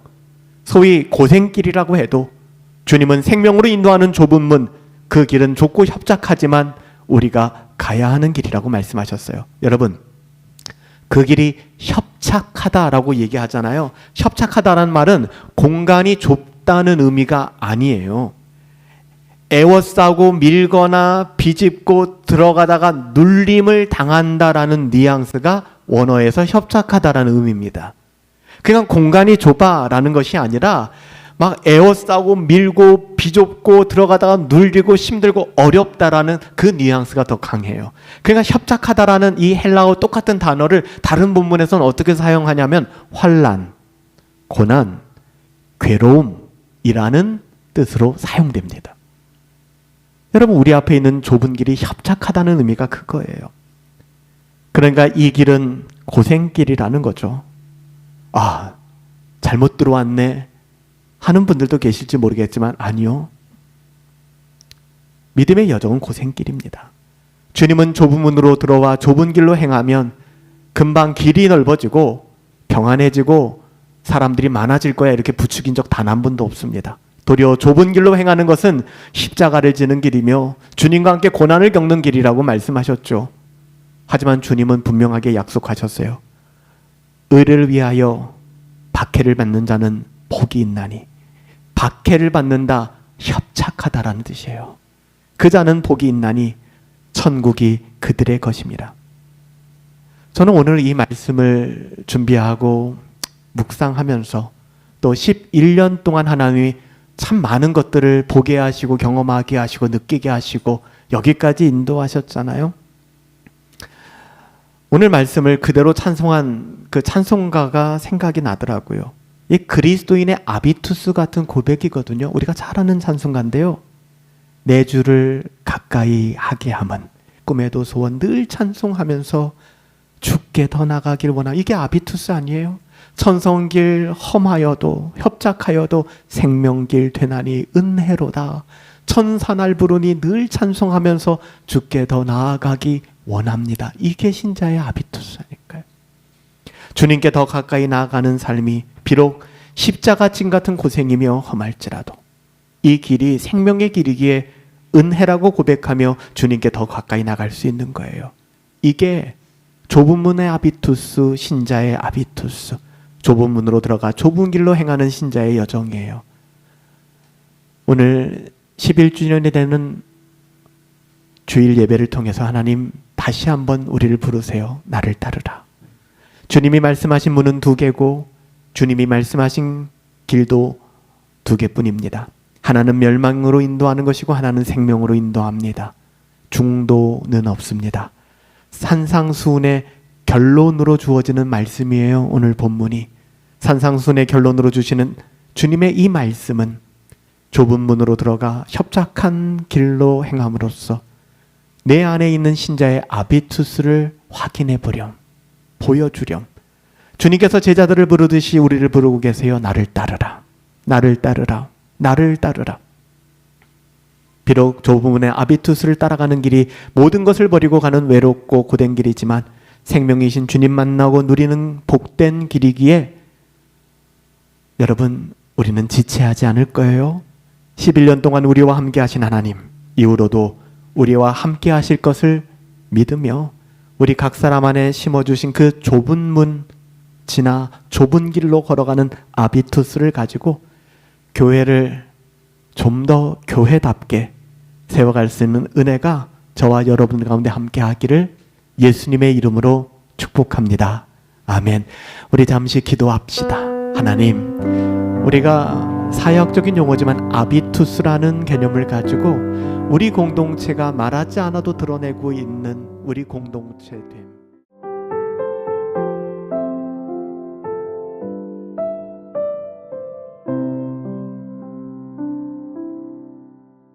Speaker 1: 소위 고생길이라고 해도 주님은 생명으로 인도하는 좁은 문, 그 길은 좁고 협착하지만 우리가 가야 하는 길이라고 말씀하셨어요. 여러분, 그 길이 협착하다라고 얘기하잖아요. 협착하다라는 말은 공간이 좁다는 의미가 아니에요. 에워싸고 밀거나 비집고 들어가다가 눌림을 당한다라는 뉘앙스가 원어에서 협착하다라는 의미입니다. 그냥 공간이 좁아라는 것이 아니라 막 에워싸고 밀고 비좁고 들어가다가 눌리고 힘들고 어렵다라는 그 뉘앙스가 더 강해요. 그러니까 협착하다라는 이 헬라어 똑같은 단어를 다른 본문에서는 어떻게 사용하냐면 환난, 고난, 괴로움이라는 뜻으로 사용됩니다. 여러분, 우리 앞에 있는 좁은 길이 협착하다는 의미가 그거예요. 그러니까 이 길은 고생길이라는 거죠. 아, 잘못 들어왔네 하는 분들도 계실지 모르겠지만 아니요. 믿음의 여정은 고생길입니다. 주님은 좁은 문으로 들어와 좁은 길로 행하면 금방 길이 넓어지고 평안해지고 사람들이 많아질 거야 이렇게 부추긴 적 단 한 번도 없습니다. 도리어 좁은 길로 행하는 것은 십자가를 지는 길이며 주님과 함께 고난을 겪는 길이라고 말씀하셨죠. 하지만 주님은 분명하게 약속하셨어요. 의를 위하여 박해를 받는 자는 복이 있나니. 박해를 받는다, 협착하다라는 뜻이에요. 그 자는 복이 있나니 천국이 그들의 것입니다. 저는 오늘 이 말씀을 준비하고 묵상하면서 또 11년 동안 하나님이 참 많은 것들을 보게 하시고 경험하게 하시고 느끼게 하시고 여기까지 인도하셨잖아요. 오늘 말씀을 그대로 찬송한 그 찬송가가 생각이 나더라고요. 이 그리스도인의 아비투스 같은 고백이거든요. 우리가 잘 아는 찬송가인데요. 내 주를 가까이 하게 함은 꿈에도 소원 늘 찬송하면서 주께 더 나가길 원하. 이게 아비투스 아니에요? 천성길 험하여도 협착하여도 생명길 되나니 은혜로다. 천사날 부르니 늘 찬송하면서 주께 더 나아가기 원합니다. 이게 신자의 아비투스니까요. 주님께 더 가까이 나아가는 삶이 비록 십자가 진 같은 고생이며 험할지라도 이 길이 생명의 길이기에 은혜라고 고백하며 주님께 더 가까이 나갈 수 있는 거예요. 이게 좁은 문의 아비투스, 신자의 아비투스, 좁은 문으로 들어가 좁은 길로 행하는 신자의 여정이에요. 오늘 11주년이 되는 주일 예배를 통해서 하나님 다시 한번 우리를 부르세요. 나를 따르라. 주님이 말씀하신 문은 2개고 주님이 말씀하신 길도 2개뿐입니다. 하나는 멸망으로 인도하는 것이고 하나는 생명으로 인도합니다. 중도는 없습니다. 산상수훈의 결론으로 주어지는 말씀이에요. 오늘 본문이 산상수훈의 결론으로 주시는 주님의 이 말씀은 좁은 문으로 들어가 협착한 길로 행함으로써 내 안에 있는 신자의 아비투스를 확인해 보렴, 보여주렴. 주님께서 제자들을 부르듯이 우리를 부르고 계세요. 나를 따르라, 나를 따르라, 나를 따르라. 비록 좁은 문의 아비투스를 따라가는 길이 모든 것을 버리고 가는 외롭고 고된 길이지만 생명이신 주님 만나고 누리는 복된 길이기에 여러분 우리는 지체하지 않을 거예요. 11년 동안 우리와 함께 하신 하나님, 이후로도 우리와 함께 하실 것을 믿으며 우리 각 사람 안에 심어주신 그 좁은 문 지나 좁은 길로 걸어가는 아비투스를 가지고 교회를 좀 더 교회답게 세워갈 수 있는 은혜가 저와 여러분 가운데 함께 하기를 예수님의 이름으로 축복합니다. 아멘. 우리 잠시 기도합시다. 하나님, 우리가 사역적인 용어지만 아비투스라는 개념을 가지고 우리 공동체가 말하지 않아도 드러내고 있는 우리 공동체 됨.